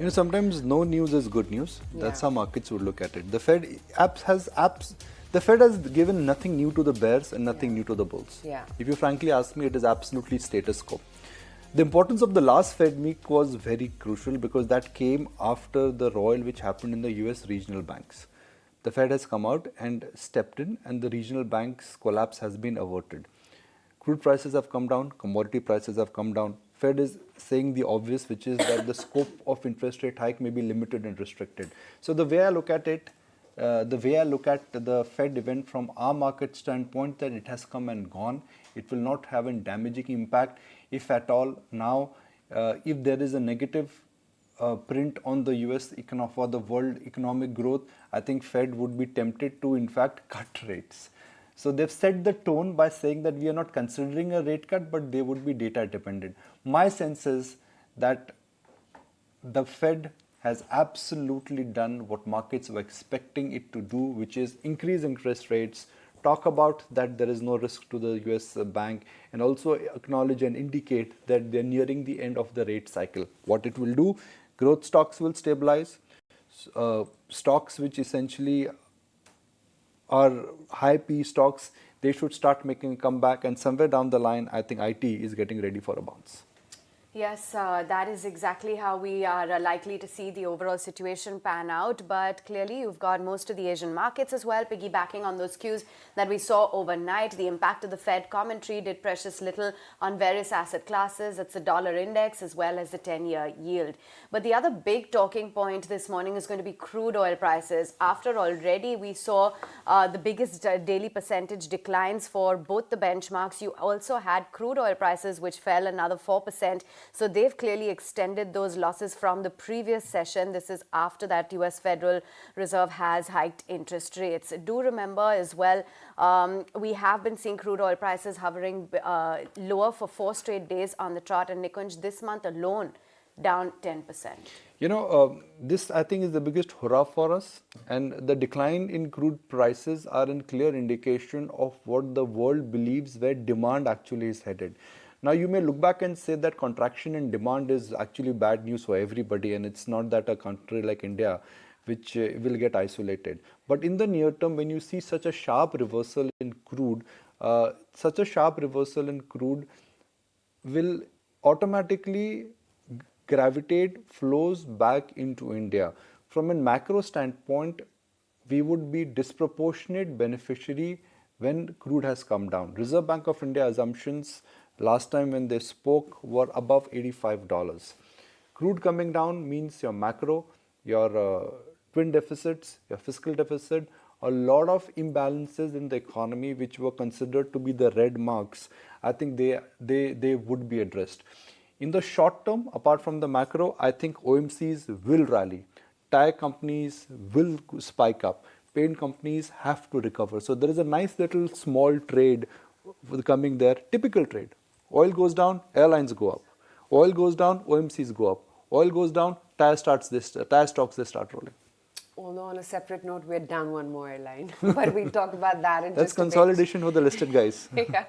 Sometimes no news is good news. That's how markets would look at it. The Fed has given nothing new to the bears and nothing new to the bulls. If you frankly ask me, it is absolutely status quo. The importance of the last Fed meet was very crucial because that came after the roil which happened in the US regional banks. The Fed has come out and stepped in, and the regional banks collapse has been averted. Crude prices have come down, commodity prices have come down. Fed is saying the obvious, which is that the scope of interest rate hike may be limited and restricted. So the way I look at it, the Fed event from our market standpoint, that it has come and gone. It will not have a damaging impact, if at all. Now, if there is a negative print on the US for the world economic growth, I think Fed would be tempted to in fact cut rates. So they've set the tone by saying that we are not considering a rate cut, but they would be data dependent. My sense is that the Fed has absolutely done what markets were expecting it to do, which is increase interest rates, talk about that there is no risk to the US bank, and also acknowledge and indicate that they're nearing the end of the rate cycle. What it will do, growth stocks will stabilize, stocks which essentially are high P stocks, they should start making a comeback, and somewhere down the line, I think IT is getting ready for a bounce. Yes, that is exactly how we are likely to see the overall situation pan out. But clearly, you've got most of the Asian markets as well, piggybacking on those cues that we saw overnight. The impact of the Fed commentary did precious little on various asset classes. It's the dollar index as well as the 10-year yield. But the other big talking point this morning is going to be crude oil prices. After already we saw the biggest daily percentage declines for both the benchmarks, you also had crude oil prices which fell another 4%. So they've clearly extended those losses from the previous session. This is after that US Federal Reserve has hiked interest rates. Do remember as well, we have been seeing crude oil prices hovering lower for 4 straight days on the chart. And Nikunj, this month alone, down 10%. This I think is the biggest hurrah for us, and the decline in crude prices are a clear indication of what the world believes where demand actually is headed. Now, you may look back and say that contraction in demand is actually bad news for everybody, and it's not that a country like India which will get isolated. But in the near term, when you see such a sharp reversal in crude, will automatically gravitate flows back into India. From a macro standpoint, we would be disproportionate beneficiary when crude has come down. Reserve Bank of India assumptions last time when they spoke were above $85. Crude coming down means your macro, your twin deficits, your fiscal deficit, a lot of imbalances in the economy which were considered to be the red marks, I think they would be addressed. In the short term, apart from the macro, I think OMCs will rally. Tire companies will spike up. Paint companies have to recover. So there is a nice little small trade coming there, typical trade. Oil goes down, airlines go up. Oil goes down, OMCs go up. Oil goes down, tire stocks, they start rolling. Although on a separate note, we're down one more airline. But we'll talk about that in That's just a bit. consolidation for the listed guys. Yeah.